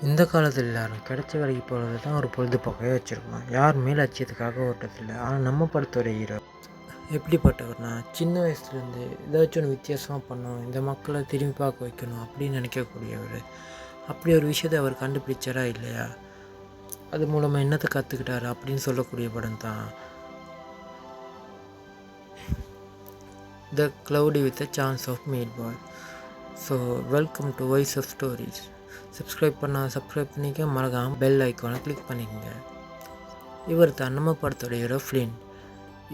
இந்த காலத்தில் எல்லாரும் கிடைச்ச வேலைக்கு போகிறது தான் ஒரு பொழுதுபோக்காக வச்சுருக்கோம். யாருமே லட்சியத்துக்காக ஓட்டதில்லை. ஆனால் நம்ம படத்தோட ஹீரோ எப்படிப்பட்டவர்னா, சின்ன வயசுலேருந்து ஏதாச்சும் ஒன்று வித்தியாசமாக பண்ணணும், இந்த மக்களை திரும்பி பார்க்க வைக்கணும் அப்படின்னு நினைக்கக்கூடியவர். அப்படி ஒரு விஷயத்தை அவர் கண்டுபிடிச்சாரா இல்லையா, அது மூலமாக என்னத்தை கற்றுக்கிட்டாரு அப்படின்னு சொல்லக்கூடிய படம் தான் the cloudy with a chance of meatballs. So welcome to voice of stories. Subscribe பண்ணிக்க, மறக்காமல் பெல் ஐக்கானை கிளிக் பண்ணிக்கங்க. இவர் தான் நம்ம படத்தோட ஹீரோ ஃப்ளின்.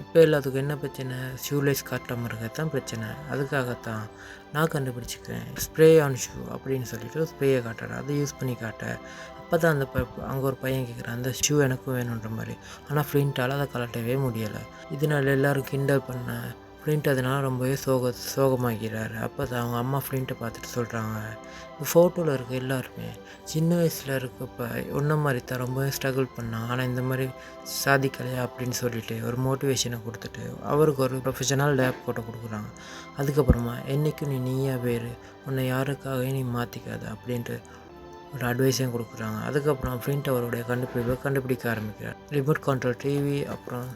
இப்போ எல்லாத்துக்கும் என்ன பிரச்சனை, ஷூலைஸ் காட்டாமல் இருக்கிறது தான் பிரச்சனை. அதுக்காகத்தான் நான் கண்டுபிடிச்சிக்கிறேன் ஸ்ப்ரே ஆன் ஷூ அப்படின்னு சொல்லிட்டு ஸ்ப்ரேயை காட்டுறேன். அதை யூஸ் பண்ணி காட்ட அப்போ தான் அங்கே ஒரு பையன் கேட்குறான், அந்த ஷூ எனக்கும் வேணுன்ற மாதிரி. ஆனால் ஃப்ளின்ட்டால் அதை கலட்டவே முடியலை. இதனால் எல்லோரும் கிண்டல் பண்ண ஃப்ளின்ட் அதனால் ரொம்பவே சோகமாகிறாரு. அப்போ தான் அவங்க அம்மா ஃப்ளின்ட்டை பார்த்துட்டு சொல்கிறாங்க, இந்த ஃபோட்டோவில் இருக்க எல்லாருமே சின்ன வயசில் இருக்கப்போ ஒன்றை மாதிரி தான் ரொம்பவே ஸ்ட்ரகிள் பண்ணாங்க, ஆனால் இந்த மாதிரி சாதிக்கலையா அப்படின்னு சொல்லிட்டு ஒரு மோட்டிவேஷனை கொடுத்துட்டு அவருக்கு ஒரு ப்ரொஃபஷனல் லேப் போட்டு கொடுக்குறாங்க. அதுக்கப்புறமா என்றைக்கும் நீயா வேறு, உன்னை யாருக்காகவும் நீ மாற்றிக்காத அப்படின்ட்டு ஒரு அட்வைஸையும் கொடுக்குறாங்க. அதுக்கப்புறம் ஃப்ளின்ட் அவருடைய கண்டுபிடிக்க ஆரம்பிக்கிறார். ரிமோட் கண்ட்ரோல் டிவி, அப்புறம்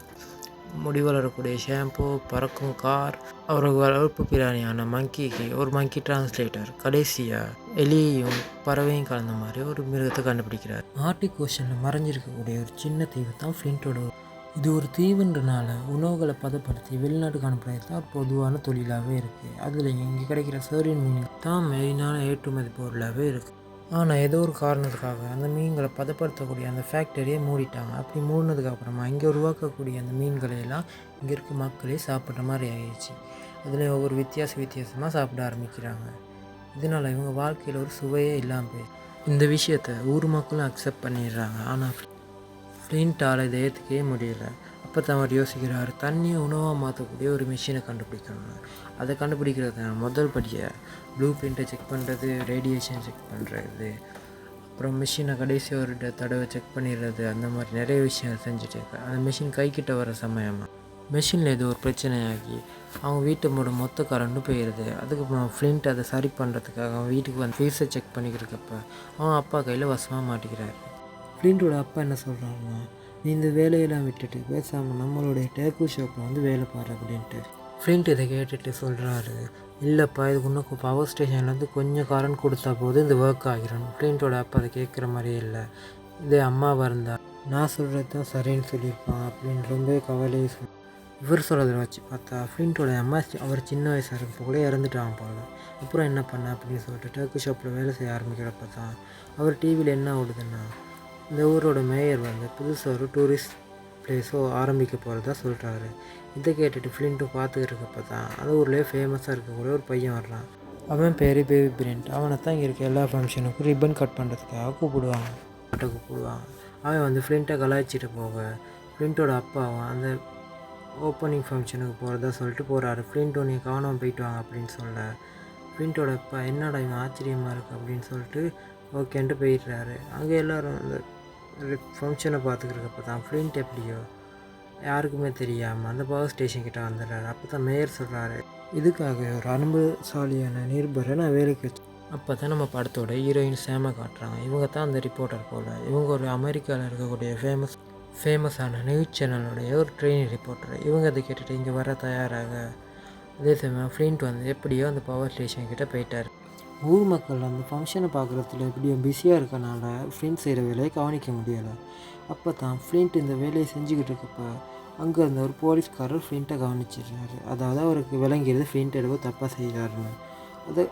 முடி வளரக்கூடிய ஷாம்பு, பறக்கும் கார், அவருக்கு வளர்ப்பு பிராணியான மங்கிக்கு ஒரு மங்கி டிரான்ஸ்லேட்டர், கடைசியாக எலியையும் பறவையும் கலந்த மாதிரி ஒரு மிருகத்தை கண்டுபிடிக்கிறார். ஆர்டிக் ஓஷனில் மறைஞ்சிருக்கக்கூடிய ஒரு சின்ன தீவு தான் ஃப்ளின்ட்டோட. இது ஒரு தீவுன்றனால உணவுகளை பதப்படுத்தி வெளிநாட்டுக்கு அனுப்புறது தான் பொதுவான தொழிலாகவே இருக்குது. அதில் இங்கே கிடைக்கிற சோரின் மீன் தான் மெயினான ஏற்றுமதி பொருளாகவே இருக்குது. ஆனால் ஏதோ ஒரு காரணத்துக்காக அந்த மீன்களை பதப்படுத்தக்கூடிய அந்த ஃபேக்டரியை மூடிட்டாங்க. அப்படி மூடினதுக்கப்புறமா இங்கே உருவாக்கக்கூடிய அந்த மீன்களை எல்லாம் இங்கே இருக்க மக்களே சாப்பிட்ற மாதிரி ஆகிடுச்சு. அதில் ஒவ்வொரு வித்தியாசமாக சாப்பிட ஆரம்பிக்கிறாங்க. இதனால் இவங்க வாழ்க்கையில் ஒரு சுவையே இல்லாமல் போய் இந்த விஷயத்தை ஊர் மக்களும் அக்செப்ட் பண்ணிடுறாங்க. ஆனால் ஃப்ளின்ட்டால் இதை ஏற்றுக்கவே முடியல. அப்போ தான் அவர் யோசிக்கிறார், தண்ணியை உணவாக மாற்றக்கூடிய ஒரு மிஷினை கண்டுபிடிக்கணும். அதை கண்டுபிடிக்கிறது முதல் படியை ப்ளூ பிரிண்ட்டை செக் பண்ணுறது, ரேடியேஷன் செக் பண்ணுறது, அப்புறம் மிஷினை கடைசி ஒரு தடவை செக் பண்ணிடுறது, அந்த மாதிரி நிறைய விஷயங்கள் செஞ்சுட்டு இருக்காரு. அந்த மிஷின் கைக்கிட்ட வர சமயமாக மிஷினில் ஏதோ ஒரு பிரச்சனையாகி அவங்க வீட்டை மொத்த கரண்ட்டும் போயிடுது. அதுக்கப்புறம் ஃப்ளின்ட் அதை சரி பண்ணுறதுக்காக அவன் வீட்டுக்கு வந்து ஃபீஸை செக் பண்ணிக்கிறதுக்கப்ப அவன் அப்பா கையில் வசமாக மாட்டிக்கிறாரு. ஃப்ளின்ட்டோட அப்பா என்ன சொல்கிறாங்கன்னா, நீ இந்த வேலையெல்லாம் விட்டுட்டு பேசாமல் நம்மளுடைய டேக்கு ஷாப்பில் வந்து வேலை பாரு அப்படின்ட்டு. ஃப்ளின்ட் இதை கேட்டுட்டு சொல்கிறாரு, இல்லைப்பா, இதுக்கு இன்னும் பவர் ஸ்டேஷன்லேருந்து கொஞ்சம் கரண்ட் கொடுத்தா போது இந்த ஒர்க் ஆகிரும். ஃப்ளின்ட்டோட அப்பா அதை கேட்குற மாதிரியே இல்லை. இதே அம்மாவாக இருந்தால் நான் சொல்கிறது தான் சரின்னு சொல்லியிருப்பான் அப்படின்னு ரொம்பவே கவலையை இவர் சொல்கிறத வச்சு பார்த்தா ஃப்ளின்ட்டோட அம்மா அவர் சின்ன வயசாக இருக்கப்போ கூட இறந்துட்டாங்க போல. அப்புறம் என்ன பண்ண அப்படின்னு சொல்லிட்டு டேக்கு ஷாப்பில் வேலை செய்ய ஆரம்பிக்கிறப்ப தான் அவர் டிவியில் என்ன ஓடுதுன்னா, இந்த ஊரோட மேயர் வந்து புதுசாக ஒரு டூரிஸ்ட் பிளேஸோ ஆரம்பிக்க போகிறதா சொல்கிறாரு. இதை கேட்டுட்டு ஃப்ளின்ட்டும் பார்த்துக்கிட்டு இருக்கப்போ தான் அந்த ஊர்லேயே ஃபேமஸாக இருக்கக்கூடிய ஒரு பையன் வர்றான். அவன் பேர் பேபி பிரிண்ட். அவனை தான் இங்கே இருக்க எல்லா ஃபங்க்ஷனுக்கும் ரிப்பன் கட் பண்ணுறதுக்காக கூப்பிடுவாங்க. அவன் வந்து ஃப்ளின்ட்டை கலாய்ச்சிட்டு போக ஃப்ளின்ட்டோட அப்பாவும் அந்த ஓப்பனிங் ஃபங்க்ஷனுக்கு போகிறதா சொல்லிட்டு போகிறாரு. ஃப்ளின்ட்டோ நீ காணாமல் போயிட்டு வாங்க அப்படின்னு சொல்ல ஃப்ளின்ட்டோட அப்பா என்னடா இவன் ஆச்சரியமாக இருக்குது அப்படின்னு சொல்லிட்டு ஓகேன்ட்டு போயிடுறாரு. அங்கே எல்லோரும் அந்த ஃபங்க்ஷனை பார்த்துக்கிறப்ப தான் ஃப்ளின்ட் எப்படியோ யாருக்குமே தெரியாமல் அந்த பவர் ஸ்டேஷன் கிட்டே வந்துடுறாரு. அப்போ தான் மேயர் சொல்கிறாரு, இதுக்காக ஒரு அனுபவசாலியான நிருபரை நான் வேலைக்கு வச்சேன். அப்போ தான் நம்ம படத்தோட ஹீரோயின் சேமை காட்டுறாங்க. இவங்க தான் அந்த ரிப்போர்ட்டர் போல். இவங்க ஒரு அமெரிக்காவில் இருக்கக்கூடிய ஃபேமஸான நியூஸ் சேனலுடைய ஒரு ட்ரெயினிங் ரிப்போர்ட்டர். இவங்க அதை கேட்டுட்டு இங்கே வர தயாராக அதே சமயம் ஃப்ளின்ட் வந்து எப்படியோ அந்த பவர் ஸ்டேஷன் கிட்டே போயிட்டார். ஊர் மக்கள் அந்த ஃபங்க்ஷனை பார்க்குறதுல எப்படியோ பிஸியாக இருக்கனால ஃப்ளின்ட் செய்கிற வேலையை கவனிக்க முடியலை. அப்போ தான் ஃப்ளின்ட் இந்த வேலையை செஞ்சுக்கிட்டு இருக்கப்போ அங்கே இருந்த ஒரு போலீஸ்காரர் ஃப்ளின்ட்டை கவனிச்சிடுறாரு. அதாவது அவருக்கு விளங்கிறது ஃப்ளின்ட் எவ்வளோ தப்பாக செய்கிறாருன்னு.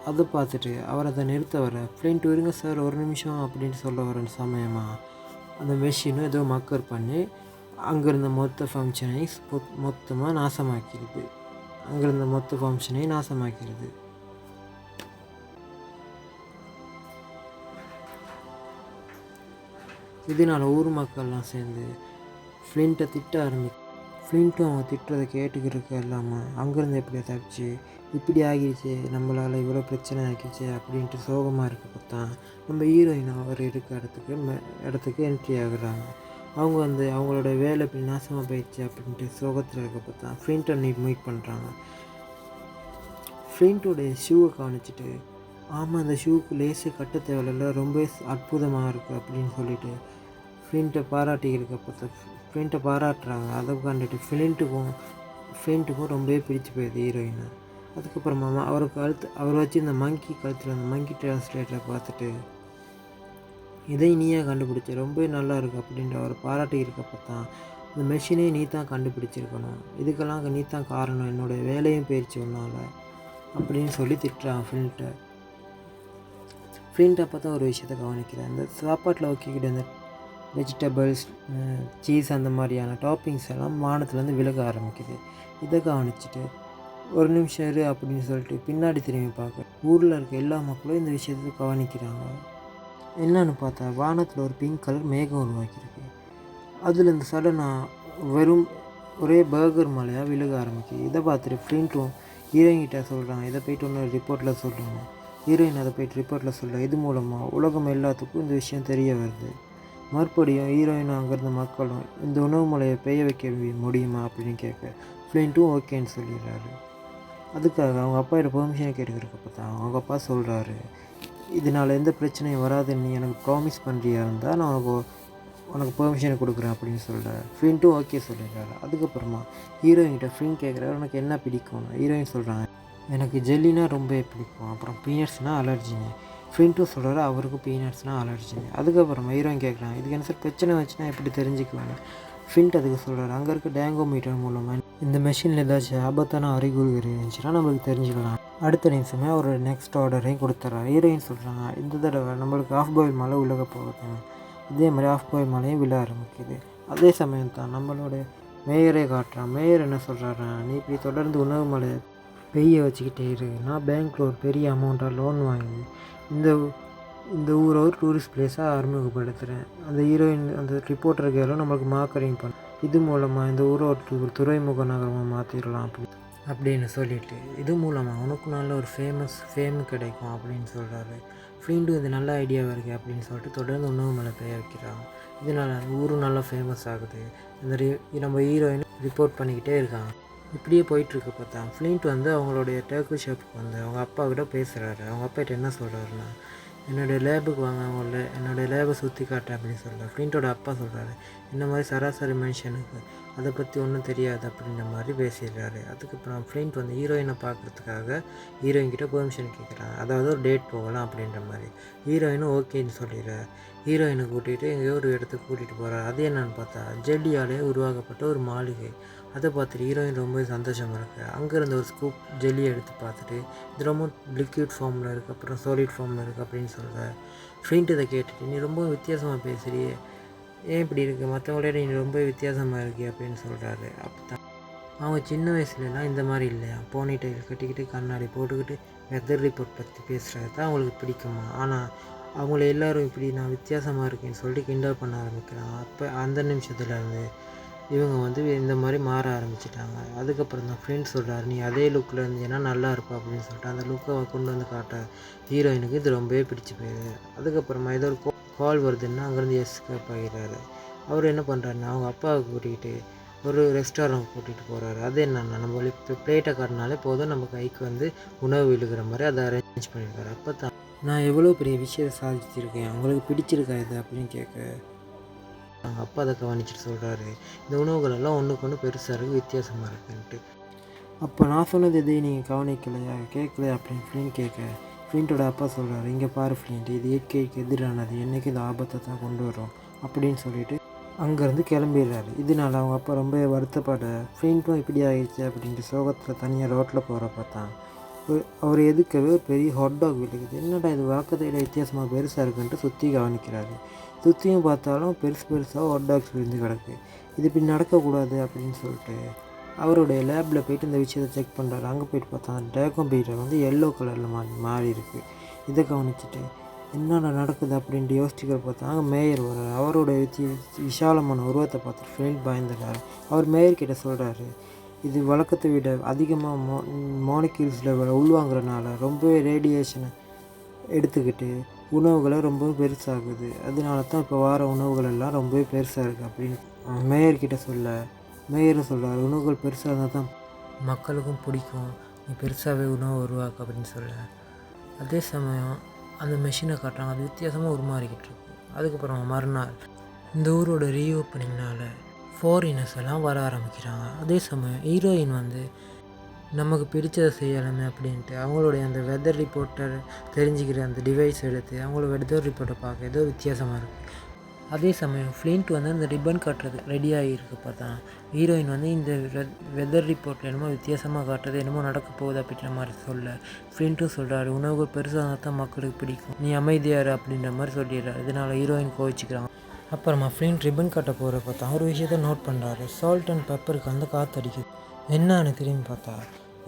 அதை பார்த்துட்டு அவர் அதை நிறுத்த வர ஃப்ளின்ட் இருங்க சார் ஒரு நிமிஷம் அப்படின்னு சொல்ல வர சமயமாக அந்த மெஷினும் ஏதோ மக்கர் பண்ணி அங்கேருந்த மொத்த ஃபங்க்ஷனை நாசமாக்கிறது. இதனால் ஊர் மக்கள்லாம் சேர்ந்து ஃப்ளின்ட்டை திட்ட ஃப்ளின்ட்டும் அவங்க திட்டுறதை கேட்டுக்கிட்டு இல்லாமல் அங்கேருந்து எப்படியா தப்பிச்சு இப்படி ஆகிடுச்சு, நம்மளால் இவ்வளோ பிரச்சனை ஆகிடுச்சு அப்படின்ட்டு சோகமாக இருக்கப்போ தான் நம்ம ஹீரோயின் அவர் இருக்க இடத்துக்கு என்ட்ரி ஆகுறாங்க. அவங்க வந்து அவங்களோட வேலை இப்படி நாசமாக போயிடுச்சு அப்படின்ட்டு சோகத்தில் இருக்கப்போ தான் ஃப்ளின்ட்டை மீட் பண்ணுறாங்க. ஃப்ளின்ட்டோடைய ஷூவை காணிச்சிட்டு ஆமாம், இந்த ஷூக்கு லேஸு கட்ட தேவையில்ல, ரொம்ப அற்புதமாக இருக்குது அப்படின்னு சொல்லிட்டு ஃப்ளிண்ட்டை பாராட்டுறாங்க. அதை கண்டுட்டு ஃப்ளிண்ட்டுக்கும் ரொம்பவே பிடிச்சி போயிடுது ஹீரோயினை. அதுக்கப்புறமா அவர் வச்சு இந்த மங்கி கழுத்தில் அந்த மங்கி டிரான்ஸ்லேட்டரை பார்த்துட்டு, இதை நீயே கண்டுபிடிச்ச, ரொம்பவே நல்லா இருக்குது அப்படின்ற அவர் பாராட்டி இருக்கப்போ தான், இந்த மெஷினே நீ தான் கண்டுபிடிச்சிருக்கணும், இதுக்கெல்லாம் நீ தான் காரணம், என்னோடய வேலையும் போயிடுச்சு உன்னால் அப்படின்னு சொல்லி திட்டுறான் ஃப்ளிண்ட் அப்போ தான் ஒரு விஷயத்தை கவனிக்கிறேன். இந்த சாப்பாட்டில் வைக்கிக்கிட்ட இந்த வெஜிடபிள்ஸ், சீஸ் அந்த மாதிரியான டாப்பிங்ஸ் எல்லாம் வானத்துலேருந்து விலக ஆரம்பிக்குது. இதை கவனிச்சுட்டு ஒரு நிமிஷம் இரு அப்படின்னு சொல்லிட்டு பின்னாடி திரும்பி பார்க்க ஊரில் இருக்க எல்லா மக்களும் இந்த விஷயத்தை கவனிக்கிறாங்க. என்னன்னு பார்த்தா வானத்தில் ஒரு பிங்க் கலர் மேகம் உருவாக்கியிருக்கு. அதில் இந்த சடனாக வெறும் ஒரே பர்கர் மலையாக விழுக ஆரம்பிக்குது. இதை பார்த்துட்டு ஃப்ளிண்ட்டும் ஹீரோயின்கிட்ட சொல்கிறாங்க, இதை போய்ட்டு ஒன்று ரிப்போர்ட்டில் சொல்கிறாங்க. ஹீரோயின் அதை போய்ட்டு ரிப்போர்ட்டில் சொல்கிறாங்க. இது மூலமாக உலகம் எல்லாத்துக்கும் இந்த விஷயம் தெரிய வருது. மறுபடியும் ஹீரோயின் அங்கேருந்த மக்களும் இந்த உணவு மலையை பெய்ய வைக்க முடியுமா அப்படின்னு கேட்க ஃப்ளிண்ட்டும் ஓகேன்னு சொல்லிடுறாரு. அதுக்காக அவங்க அப்பாவோட பெர்மிஷனை கேட்டுக்கிறப்ப தான் அவங்க அப்பா சொல்கிறாரு, இதனால் எந்த பிரச்சனையும் வராதுன்னு நீ எனக்கு ப்ராமிஸ் பண்ணுறியா இருந்தால் நான் உனக்கு பெர்மிஷன் கொடுக்குறேன் அப்படின்னு சொல்கிறார். ஃப்ளிண்ட்டும் ஓகே சொல்லிடுறாரு. அதுக்கப்புறமா ஹீரோயின்கிட்ட ஃப்ளிண்ட் கேட்குறாரு, உனக்கு என்ன பிடிக்கும்னு. ஹீரோயின் சொல்கிறாங்க, எனக்கு ஜெல்லினா ரொம்ப பிடிக்கும், அப்புறம் பீனட்ஸ்னால் அலர்ஜிங்க. ஃப்ளிண்ட்டும் சொல்கிறாரு, அவருக்கும் பீனட்ஸ்னால் அலர்ஜிங்க. அதுக்கப்புறமா ஹீரோயின் கேட்குறாங்க, இதுக்கு என்ன சார் பிரச்சனை வச்சுன்னா எப்படி தெரிஞ்சுக்குவாங்க. ஃப்ளிண்ட் அதுக்கு சொல்கிறாரு, அங்கே இருக்க டேங்கோ மீட்டர் மூலமாக இந்த மெஷினில் ஏதாச்சும் ஆபத்தான அறிகுறிகள் இருந்துச்சுன்னா நம்மளுக்கு தெரிஞ்சுக்கலாம். அடுத்த நிமிஷமே அவரோட நெக்ஸ்ட் ஆர்டரையும் கொடுத்துட்றாரு. ஹீரோயின் சொல்கிறாங்க, இந்த தடவை நம்மளுக்கு ஆஃப் பாயில் மழை உலக போகுது. அதே மாதிரி ஆஃப் பாயில் மழையும் விழ ஆரம்பிக்குது. அதே சமயம் தான் நம்மளோட மேயரே காட்டுறான். மேயர் என்ன சொல்கிறாரு, நீ இப்படி தொடர்ந்து உணவு மழை பெய்ய வச்சுக்கிட்டே இரு, நான் பேங்க்கில் ஒரு பெரிய அமௌண்ட்டாக லோன் வாங்கி இந்த ஊரை ஒரு டூரிஸ்ட் பிளேஸாக அறிமுகப்படுத்துகிறேன். அந்த ஹீரோயின் அந்த ரிப்போர்ட்டருக்கு எல்லாம் நம்மளுக்கு மார்க்கெட்டிங் இது மூலமாக இந்த ஊரை ஒரு துறைமுக நகரமாக மாற்றிடலாம் அப்படின்னு சொல்லிட்டு, இது மூலமாக உனக்கு நல்ல ஒரு ஃபேமு கிடைக்கும் அப்படின்னு சொல்கிறாரு. ஃப்ளிண்ட்டும் இது நல்ல ஐடியாவாக இருக்குது அப்படின்னு சொல்லிட்டு தொடர்ந்து உணவு மழை பெய்ய வைக்கிறாங்க. இதனால் அந்த ஊரும் நல்லா ஃபேமஸ் ஆகுது. நம்ம ஹீரோயின் ரிப்போர்ட் பண்ணிக்கிட்டே இருக்காங்க. இப்படியே போயிட்டுருக்க பார்த்தா ஃப்ளிண்ட் அவங்களுடைய டர்க்கிஷ் ஷாப்புக்கு அவங்க அப்பா கிட்ட பேசுகிறாரு. அவங்க அப்பாகிட்ட என்ன சொல்கிறாருன்னா, என்னுடைய லேபுக்கு வாங்க, என்னுடைய லேபை சுற்றி காட்டேன் அப்படின்னு சொல்கிறார். ஃப்ளிண்ட்டோட அப்பா சொல்கிறாரு, இந்த மாதிரி சராசரி மனுஷனுக்கு அதை பற்றி ஒன்றும் தெரியாது அப்படின்ற மாதிரி பேசிடுறாரு. அதுக்கப்புறம் ஃப்ளிண்ட் ஹீரோயினை பார்க்குறதுக்காக ஹீரோயின்கிட்ட பெர்மிஷன் கேட்குறாங்க. அதாவது ஒரு டேட் போகலாம் அப்படின்ற மாதிரி. ஹீரோயினும் ஓகேன்னு சொல்லிடுறாரு. ஹீரோயினை கூட்டிகிட்டு எங்கேயோ ஒரு இடத்துக்கு கூட்டிகிட்டு போகிறார். அது என்னன்னு பார்த்தா ஜெல்லியாலே உருவாக்கப்பட்ட ஒரு மாளிகை. அதை பார்த்துட்டு ஹீரோயின் ரொம்ப சந்தோஷமாக இருக்குது. அங்கேருந்து ஒரு ஸ்கூப் ஜெல்லியை எடுத்து பார்த்துட்டு, இது ரொம்ப லிக்விட் ஃபார்மில் இருக்குது, அப்புறம் சாலிட் ஃபார்மில் இருக்குது அப்படின்னு சொல்கிறார். ஃப்ளிண்ட் இதை கேட்டுட்டு, நீ ரொம்ப வித்தியாசமாக பேசுகிறியே, ஏன் இப்படி இருக்குது, மற்றவங்களோட நீ ரொம்ப வித்தியாசமாக இருக்கே அப்படின்னு சொல்கிறாரு. அப்போ தான் அவங்க சின்ன வயசுலலாம் இந்த மாதிரி இல்லையா, போனி டைல் கட்டிக்கிட்டு கண்ணாடி போட்டுக்கிட்டு வெதர் ரிப்போர்ட் பற்றி பேசுகிறது தான் அவங்களுக்கு பிடிக்குமா. ஆனால் அவங்கள எல்லோரும் இப்படி நான் வித்தியாசமாக இருக்கேன்னு சொல்லிட்டு கிண்டல் பண்ண ஆரம்பிக்கிறாங்க. அப்போ அந்த நிமிஷத்துலேருந்து இவங்க இந்த மாதிரி மாற ஆரம்பிச்சிட்டாங்க. அதுக்கப்புறம் தான் ஃப்ரெண்ட்ஸ் சொல்கிறாரு, நீ அதே லுக்கில் இருந்தீங்கன்னா நல்லா இருப்பா அப்படின்னு சொல்லிட்டு அந்த லுக்கை கொண்டு வந்து காட்ட ஹீரோயினுக்கு இது ரொம்பவே பிடிச்சி போயிடுது. அதுக்கப்புறமா ஏதோ ஒரு கால் வருதுன்னா அங்கேருந்து எஸ்கேப் ஆகிறாரு. அவர் என்ன பண்ணுறாருன்னா அவங்க அப்பாவை கூட்டிகிட்டு ஒரு ரெஸ்டாரண்ட் கூட்டிகிட்டு போகிறாரு. அது என்னென்னா, நம்ம இப்போ பிளேட்டை காட்டினாலே போதும் நம்ம கைக்கு உணவு விழுகிற மாதிரி அதை அரேஞ்ச் பண்ணியிருக்காரு. அப்போ தான் நான் எவ்வளோ பெரிய விஷயத்தை சாதிச்சிருக்கேன், அவங்களுக்கு பிடிச்சிருக்கா இது அப்படின்னு கேட்க அவங்க அப்பா அதை கவனிச்சுட்டு சொல்கிறாரு, இந்த உணவுகள் எல்லாம் ஒன்றுக்கு ஒன்று பெருசாக இருக்குது, வித்தியாசமாக இருக்குன்ட்டு. அப்போ நான் சொன்னது எதையும் நீங்கள் கவனிக்கலையா, கேட்கலையா அப்படின்னு கேட்க ஃப்ளிண்ட்டோட அப்பா சொல்கிறாரு, இங்கே பாரு ஃப்ளிண்ட், இது இயற்கைக்கு எதிரானது, என்றைக்கு இந்த ஆபத்தை தான் கொண்டு வரும் அப்படின்னு சொல்லிட்டு அங்கேருந்து கிளம்பிடுறாரு. இதனால் அவங்க அப்பா ரொம்ப வருத்தப்பட ஃப்ளிண்ட்டும் இப்படி ஆகிடுச்சு அப்படின்ட்டு சோகத்தில் தனியாக ரோட்டில் போகிறப்ப தான் அவர் எதுக்கவே ஒரு பெரிய ஹாட் டாக் விழுகுது. என்னடா இது வாக்கத்தையில் வித்தியாசமாக பெருசாக இருக்குன்ட்டு சுற்றி கவனிக்கிறாரு. சுற்றியும் பார்த்தாலும் பெருசாக ஹாட் டாக்ஸ் விழுந்து கிடக்கு. இது இப்படி நடக்கக்கூடாது அப்படின்னு சொல்லிட்டு அவருடைய லேபில் போய்ட்டு இந்த விஷயத்தை செக் பண்ணுறாரு. அங்கே போய்ட்டு பார்த்தா அந்த டேகம் பீட்டர் எல்லோ கலரில் மாறி இருக்குது. இதை கவனிச்சுட்டு என்னென்ன நடக்குது அப்படின்ட்டு யோசிச்சுக்கிற பார்த்தா அங்கே மேயர் வர்றாரு. அவருடைய விசாலமான உருவத்தை பார்த்துட்டு ஃப்ளிண்ட் பயந்துடுறாரு. அவர் மேயர்கிட்ட சொல்கிறாரு, இது வழக்கத்தை விட அதிகமாக மாலிக்யூல்ஸ் லெவலை உள்வாங்கிறனால ரொம்பவே ரேடியேஷனை எடுத்துக்கிட்டு உணவுகளை ரொம்பவே பெருசாகுது. அதனால தான் இப்போ வார உணவுகள் எல்லாம் ரொம்பவே பெருசாக இருக்குது அப்படின்னு மேயர்கிட்ட மேயரும் சொல்கிறார், உணவுகள் பெருசாக இருந்தால் தான் மக்களுக்கும் பிடிக்கும், நீ பெருசாகவே உணவு உருவாக்கு அப்படின்னு சொல்ல அதே சமயம் அந்த மெஷினை காட்டுறாங்க, அது வித்தியாசமாக உருமாறிக்கிட்டு இருக்கு. அதுக்கப்புறம் மறுநாள் இந்த ஊரோட ரீஓப்பனிங்னால் ஃபாரினர்ஸ் எல்லாம் வர ஆரம்பிக்கிறாங்க. அதே சமயம் ஹீரோயின் வந்து நமக்கு பிடிச்சதை செய்யலாமே அப்படின்ட்டு அவங்களுடைய அந்த வெதர் ரிப்போர்ட்டர் தெரிஞ்சுக்கிற அந்த டிவைஸ் எடுத்து அவங்களோட வெதர் ரிப்போர்ட்டை பார்க்க ஏதோ வித்தியாசமாக இருக்குது. அதே சமயம் ஃப்ளின்ட் வந்து அந்த ரிப்பன் காட்டுறது ரெடி ஆகியிருக்கு. பார்த்தா ஹீரோயின் வந்து இந்த வெதர் ரிப்போர்ட்டில் என்னமோ வித்தியாசமாக காட்டுறது, என்னமோ நடக்க போகுது அப்படின்ற மாதிரி சொல்ல ஃப்ளின்ட்டும் சொல்கிறாரு, உணவுகள் பெருசாக தான் மக்களுக்கு பிடிக்கும், நீ அமைதியாரு அப்படின்ற மாதிரி சொல்லிடுறாரு. இதனால் ஹீரோயின் கோவிச்சுக்கிறாங்க. அப்புறமா ஃப்ளின்ட் ரிப்பன் கட்ட போகிற பார்த்தா ஒரு விஷயத்த நோட் பண்ணுறாரு, சால்ட் அண்ட் பெப்பருக்கு வந்து காற்றடிக்குது. என்னன்னு திரும்பி பார்த்தா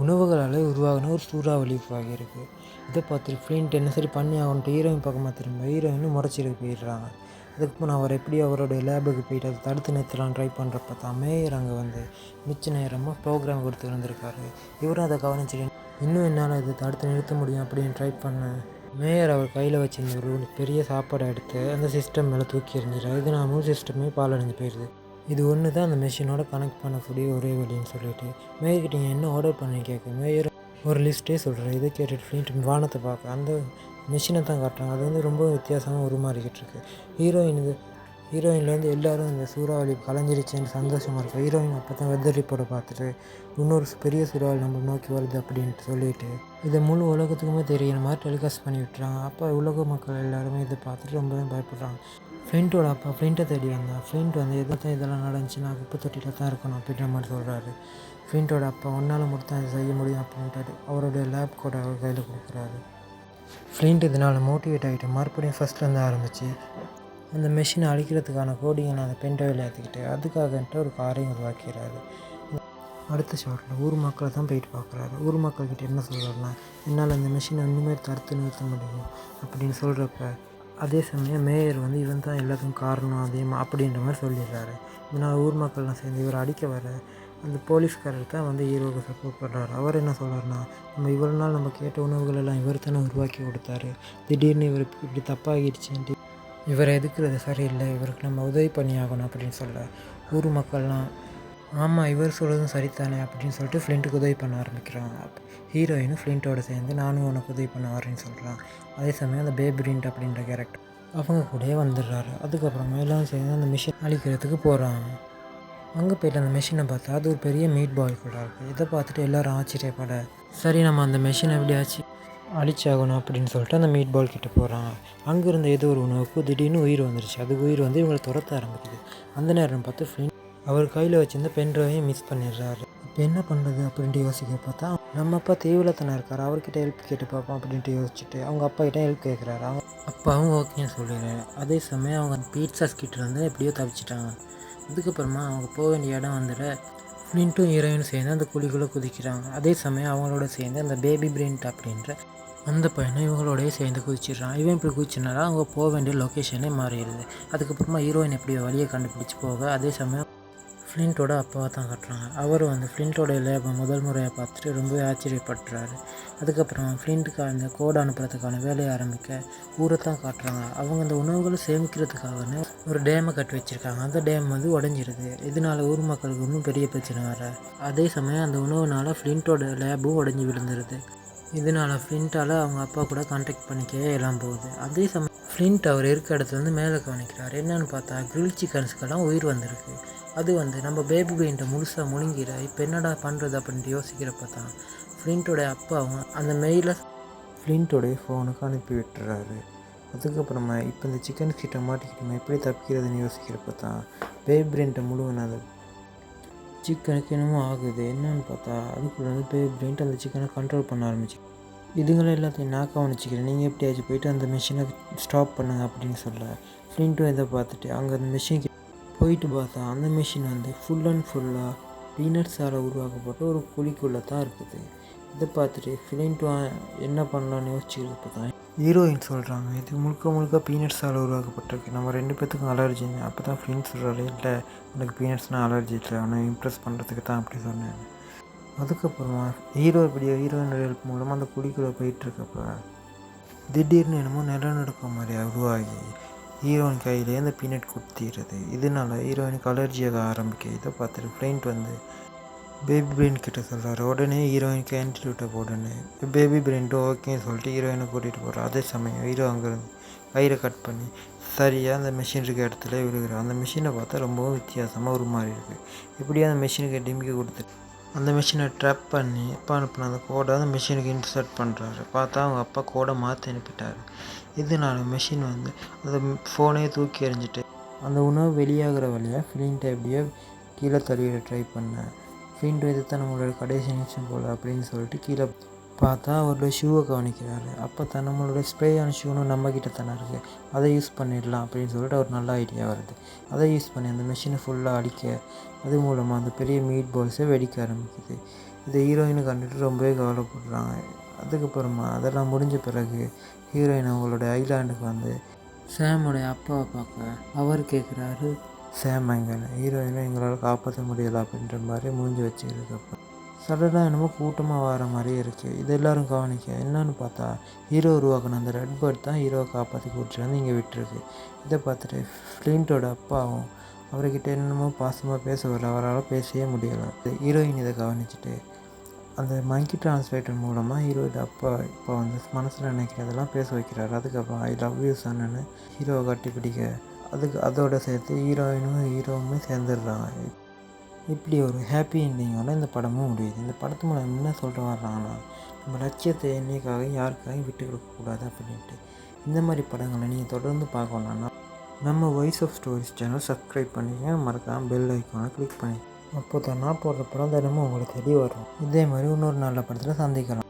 உணவுகளால் உருவாகின ஒரு சூறாவளி உருவாகியிருக்கு. இதை பார்த்துட்டு ஃப்ளின்ட் என்ன சரி பண்ணி ஆகணுன்ட்டு ஹீரோயின் பக்கமாக திரும்ப ஹீரோயின்னு முறைச்சிட்டு போயிடுறாங்க. அதுக்கப்புறம் அவர் எப்படி அவருடைய லேபுக்கு போயிட்டு அதை தடுத்து நிறுத்தலாம் ட்ரை பண்ணுறப்ப தான் மேயர் அங்கே வந்து மிச்ச நேரமாக ப்ரோக்ராம் கொடுத்து வந்திருக்காரு. இவரும் அதை கவனிச்சுட்டு இன்னும் என்னால் இதை தடுத்து நிறுத்த முடியும் அப்படின்னு ட்ரை பண்ணேன். மேயர் அவர் கையில் வச்சிருந்த ஒரு பெரிய சாப்பாடை எடுத்து அந்த சிஸ்டம் மேலே தூக்கி எறிஞ்சிடாரு. இதனால் முழு சிஸ்டமே பாலடைஞ்சு போயிடுது. இது ஒன்று தான் அந்த மிஷினோட கனெக்ட் பண்ணக்கூடிய ஒரே வழின்னு சொல்லிட்டு மேயர்கிட்ட நீங்கள் என்ன ஆர்டர் பண்ணி கேட்க மேயர் ஒரு லிஸ்ட்டே சொல்கிறார். இதை கேட்டுட்டு ஃப்ளின்ட் வானத்தை பார்க்க அந்த மிஷினை தான் காட்டுறாங்க. அது வந்து ரொம்ப வித்தியாசமாக உருமாறிக்கிட்டு இருக்கு. ஹீரோயின்லேருந்து எல்லோரும் இந்த சூறாவளி கலைஞ்சிருச்சுன்னு சந்தோஷமாக இருக்கும். ஹீரோயின் அப்போ தான் வெதர் ரிப்போர்ட்டை பார்த்துட்டு இன்னொரு பெரிய சூறாவளி நம்ம நோக்கி வருது அப்படின்ட்டு சொல்லிட்டு இதை முழு உலகத்துக்குமே தெரியிற மாதிரி டெலிகாஸ்ட் பண்ணி விட்டுறாங்க. அப்போ உலக மக்கள் எல்லாருமே இதை பார்த்துட்டு ரொம்பவே பயப்படுறாங்க. ஃப்ளின்ட்டோட அப்பா ஃப்ளின்ட்டை தேடி வந்தால் ஃப்ளின்ட் வந்து எதாவது இதெல்லாம் நடந்துச்சு, நான் குப்பை தொட்டியில் தான் இருக்கணும் அப்படின்ற மாதிரி சொல்கிறாரு. ஃப்ளின்ட்டோட அப்பா ஒன்றால் மட்டும் தான் இதை செய்ய முடியும் அப்படின்ட்டு அவருடைய லேப் கூட அவர் கையில் கொடுக்குறாரு. ஃப்ளின்ட் இதனால் மோட்டிவேட் ஆகிட்டு மறுபடியும் ஃபஸ்ட்லேருந்து ஆரம்பித்து அந்த மெஷினை அழிக்கிறதுக்கான கோடிங்கை அந்த பென்ட்ரைவில் ஏற்றிக்கிட்டு அதுக்காகன்ட்டு ஒரு காரையும் உருவாக்கிறாரு. அடுத்த ஷாட்டில் ஊர் மக்களை தான் போயிட்டு பார்க்குறாரு. ஊர் மக்கள்கிட்ட என்ன சொல்கிறாருன்னா, என்னால் அந்த மெஷினை இன்னுமே தடுத்து நிறுத்த முடியும் அப்படின்னு சொல்கிறப்ப அதே சமயம் மேயர் வந்து இவன் தான் எல்லாத்துக்கும் காரணம் அப்படின்ற மாதிரி சொல்லிடுறாரு. இதனால் ஊர் மக்கள்லாம் சேர்ந்து இவர் அடிக்க வர அந்த போலீஸ்காரர் தான் வந்து ஹீரோவுக்கு சப்போர்ட் பண்ணுறாரு. அவர் என்ன சொல்கிறாருன்னா, நம்ம இவ்வளோ நாள் நம்ம கேட்ட உணவுகள் எல்லாம் இவர் தானே உருவாக்கி கொடுத்தாரு, திடீர்னு இவர் இப்படி தப்பாகிடுச்சுன்ட்டு இவரை எதுக்குறது சரியில்லை, இவருக்கு நம்ம உதவி பண்ணி ஆகணும் அப்படின்னு சொல்ல ஊர் மக்கள்லாம் ஆமாம் இவர் சொல்கிறதும் சரித்தானே அப்படின்னு சொல்லிட்டு ஃப்ளின்ட்டுக்கு உதவி பண்ண ஆரம்பிக்கிறாங்க. ஹீரோயினும் ஃப்ளின்ட்டோடு சேர்ந்து நானும் உனக்கு உதவி பண்ண வரேன்னு சொல்கிறான். அதே சமயம் அந்த பேபி பிரிண்ட் அப்படின்ற கேரக்டர் அவங்க கூடயே வந்துடுறாரு. அதுக்கப்புறமா எல்லாம் சேர்ந்து அந்த மிஷின் அழிக்கிறதுக்கு போகிறாங்க. அங்கே போய்ட்டு அந்த மிஷினை பார்த்தா அது ஒரு பெரிய மீட் பால் கூட இருக்குது. இதை பார்த்துட்டு எல்லோரும் ஆச்சரியப்பட சரி நம்ம அந்த மிஷினை எப்படியாச்சு அழிச்சாகணும் அப்படின்னு சொல்லிட்டு அந்த மீட் பால் கிட்டே போகிறாங்க. அங்கேருந்த ஏதோ ஒரு உணவுக்கு திடீர்னு உயிர் வந்துருச்சு. அது உயிர் வந்து இவங்களை துரத்த ஆரம்பிக்குது. அந்த நேரம் பார்த்து ஃப்ளின்ட் அவர் கையில் வச்சுருந்த பென்ட்ரைவையும் மிஸ் பண்ணிடுறாரு. இப்போ என்ன பண்ணுறது அப்படின்ட்டு யோசிக்க பார்த்தா நம்ம அப்பா தீவில் தானே இருக்கார், அவர்கிட்ட ஹெல்ப் கேட்டு பார்ப்போம் அப்படின்ட்டு யோசிச்சுட்டு அவங்க அப்பா கிட்டே ஹெல்ப் கேட்குறாரு. அவங்க அப்பாவும் ஓகேன்னு சொல்லிடுறாரு. அதே சமயம் அவங்க பீட்சாஸ் கிட்ட இருந்து எப்படியோ தப்பிச்சிட்டாங்க. அதுக்கப்புறமா அவங்க போக வேண்டிய இடம் வந்துட ஃப்ளின்ட்டும் ஹீரோயினும் சேர்ந்து அந்த குழிக்குள்ளே குதிக்கிறாங்க. அதே சமயம் அவங்களோட சேர்ந்து அந்த பேபி பிரிண்ட் அப்படின்ற அந்த பையனை இவங்களோடய சேர்ந்து குதிச்சிடுறான். இவன் இப்படி குதிச்சனால அவங்க போக வேண்டிய லொக்கேஷனே மாறிடுது. அதுக்கப்புறமா ஹீரோயின் எப்படியோ வழியை கண்டுபிடிச்சி போக அதே சமயம் ஃப்ளின்ட்டோட அப்பாவை தான் காட்டுறாங்க. அவர் வந்து ஃப்ளின்ட்டோட லேபை முதல் முறையை பார்த்துட்டு ரொம்பவே ஆச்சரியப்படுறாரு. அதுக்கப்புறம் ஃப்ளின்ட்டுக்கு அந்த கோடை அனுப்புறதுக்கான வேலையை ஆரம்பிக்க ஊரை தான் காட்டுறாங்க. அவங்க அந்த உணவுகளை சேமிக்கிறதுக்காகன்னு ஒரு டேமை கட்டி வச்சுருக்காங்க. அந்த டேம் வந்து உடஞ்சிருது. இதனால் ஊர் மக்களுக்கு இன்னும் பெரிய பிரச்சனை வர அதே சமயம் அந்த உணவுனால் ஃப்ளின்ட்டோட லேபும் உடஞ்சி விழுந்துருது. இதனால் ஃப்ளின்ட்டால் அவங்க அப்பா கூட கான்டாக்ட் பண்ணிக்கவே எல்லாம் போகுது. அதே சமயம் ஃப்ளின்ட் அவர் இருக்க இடத்துலேருந்து மேலே கவனிக்கிறார். என்னென்னு பார்த்தா கிரில் சிக்கன்ஸ்க்கெல்லாம் உயிர் வந்திருக்கு. அது வந்து நம்ம பேபி பெயிண்ட்டை முழுசாக முழுங்கிற இப்போ என்னடா பண்ணுறது அப்படின்ட்டு யோசிக்கிறப்ப தான் ஃப்ளின்ட்டோடைய அப்பாவும் அந்த மெயிலை ஃப்ளின்ட்டோடைய ஃபோனுக்கு அனுப்பி விட்டுறாரு. அதுக்கப்புறமா இப்போ இந்த சிக்கன் கிட்ட மாட்டிக்கிட்டோம் எப்படி தப்பிக்கிறதுன்னு யோசிக்கிறப்ப தான் பேபி பிரெயின்ட்டை முழுவன அந்த சிக்கனுக்கு என்னமோ ஆகுது. என்னன்னு பார்த்தா அதுக்குள்ளே வந்து பேபி பிரெயின்ட் அந்த சிக்கனை கண்ட்ரோல் பண்ண ஆரம்பிச்சு இதுங்களை எல்லாத்தையும் நான் கவனிச்சிக்கிறேன், நீங்கள் எப்படியாச்சும் போயிட்டு அந்த மிஷினை ஸ்டாப் பண்ணுங்க அப்படின்னு சொல்ல ஃப்ளின்ட்டும் இதை பார்த்துட்டு அங்கே அந்த மிஷின் போயிட்டு பார்த்தா அந்த மிஷின் வந்து ஃபுல் அண்ட் ஃபுல்லாக பீனட்ஸால் உருவாக்கப்பட்ட ஒரு குழிக்குள்ளே தான் இருக்குது. இதை பார்த்துட்டு ஃப்ளின்ட்டும் என்ன பண்ணலான்னு யோசிச்சுக்கிறப்ப தான் ஹீரோயின் சொல்கிறாங்க, இது முழுக்க முழுக்க பீனட்ஸால் உருவாக்கப்பட்டிருக்கு, நம்ம ரெண்டு பேர்த்துக்கும் அலர்ஜின்னு. அப்போ தான் ஃப்ளின்ட் சொல்கிறாரு, இல்லை எனக்கு பீனட்ஸ்னால் அலர்ஜி இல்லை, அவனை இம்ப்ரெஸ் பண்ணுறதுக்கு தான் அப்படி சொன்னேன். அதுக்கப்புறமா ஹீரோயினோட ஹெல்ப் மூலமாக அந்த குழிக்குள்ளே போயிட்டுருக்கப்ப திடீர்னு என்னமோ நிலநடுக்கம் மாதிரி உருவாகி ஹீரோயின் கையிலே அந்த பீனட் குத்திடுறது. இதனால் ஹீரோயினுக்கு அலர்ஜியாக ஆரம்பிக்க இதை பார்த்துட்டு ஃப்ளின்ட் வந்து பேபி பிரெயின் கிட்ட சொல்கிறாரு. உடனே ஹீரோயினுக்கு ஆன்டிடியூட்டை போடுன்னு பேபி பிரெயின்ட்டு ஓகேன்னு சொல்லிட்டு ஹீரோயினை கூட்டிகிட்டு போகிறார். அதே சமயம் ஹீரோ அங்கேருந்து வயிறை கட் பண்ணி சரியாக அந்த மிஷின் இருக்க இடத்துல விழுகிறார். அந்த மிஷினை பார்த்தா ரொம்பவும் வித்தியாசமாக ஒரு மாதிரி இருக்குது. இப்படியே அந்த மிஷினுக்கு டிமிக்கி கொடுத்துட்டு அந்த மிஷினை ட்ராப் பண்ணி அப்பா அனுப்பின அந்த கோடை அந்த மிஷினுக்கு இன்சர்ட் பண்ணுறாரு. பார்த்தா அவங்க அப்பா கோடை மாற்றி அனுப்பிட்டார். இதனால மிஷின் அந்த ஃபோனையே தூக்கி எறிஞ்சிட்டு அந்த உணவு வெளியாகிற வழியாக ஃபிலின்ட்டை எப்படியோ கீழே தள்ளிவிட ட்ரை பண்ணேன். ஃபிலின்ட் இது தான் நம்மளோட கடைசி நிமிஷம் போல் அப்படின்னு சொல்லிட்டு கீழே பார்த்தா அவரோட ஷூவை கவனிக்கிறாரு. அப்போ தான் நம்மளோட ஸ்ப்ரேயான ஷூனும் நம்மக்கிட்ட தானே இருக்குது, அதை யூஸ் பண்ணிடலாம் அப்படின்னு சொல்லிட்டு ஒரு நல்ல ஐடியா வருது. அதை யூஸ் பண்ணி அந்த மிஷினை ஃபுல்லாக அடிக்க அது மூலமாக அந்த பெரிய மீட் பால்ஸை வெடிக்க ஆரம்பிக்குது. இதை ஹீரோயினை கண்டுட்டு ரொம்பவே கவலைப்படுறாங்க. அதுக்கப்புறமா அதெல்லாம் முடிஞ்ச பிறகு ஹீரோயின் அவங்களோட ஐலாண்டுக்கு வந்து சாமோடைய அப்பாவை பார்க்க அவர் கேட்குறாரு, சாம் எங்கன்னு. ஹீரோயினை எங்களால் காப்பாற்ற முடியலை அப்படின்ற மாதிரி முடிஞ்சு வச்சுக்கிறதுக்கு சடனாக என்னமோ கூட்டமாக வர மாதிரியே இருக்குது. இது எல்லோரும் கவனிக்க என்னன்னு பார்த்தா ஹீரோ உருவாக்கின அந்த ரெட் பேர்ட் தான் ஹீரோவை காப்பாற்றி கூட்டிட்டு வந்து இங்கே விட்டுருக்கு. இதை பார்த்துட்டு ஃப்ளின்ட்டோட அப்பாவும் அவர்கிட்ட என்னமோ பாசமாக பேச வரல, அவரால் பேசவே முடியலை. ஹீரோயின் இதை கவனிச்சுட்டு அந்த மங்கி டிரான்ஸ்லேட்டர் மூலமாக ஹீரோட அப்பா இப்போ வந்து மனசில் நினைக்கிறதெல்லாம் பேச வைக்கிறாரு. அதுக்கப்புறம் ஐ லவ் யூ சன்னு ஹீரோவை கட்டிப்பிடிக்க அதோட சேர்த்து ஹீரோவுமே சேர்ந்துடுறாங்க. இப்படி ஒரு ஹாப்பி எண்டிங்கோட இந்த படமும் முடியுது. இந்த படத்து மூலம் என்ன சொல்லிட்டு வர்றாங்கன்னா, நம்ம லட்சியத்தை என்னைக்காக யாருக்காகவும் விட்டு கொடுக்கக்கூடாது அப்படின்ட்டு. இந்த மாதிரி படங்களை நீங்கள் தொடர்ந்து பார்க்கணுன்னா நம்ம voice of stories channel subscribe பண்ணிக்கங்க. மறக்காமல் பெல் ஐக்கானை கிளிக் பண்ணி அப்போ தான் நான் போடுற படம் தினமும் உங்களுக்கு தெரிய வரும். இதே மாதிரி இன்னொரு நல்ல படத்தில் சந்திக்கலாம்.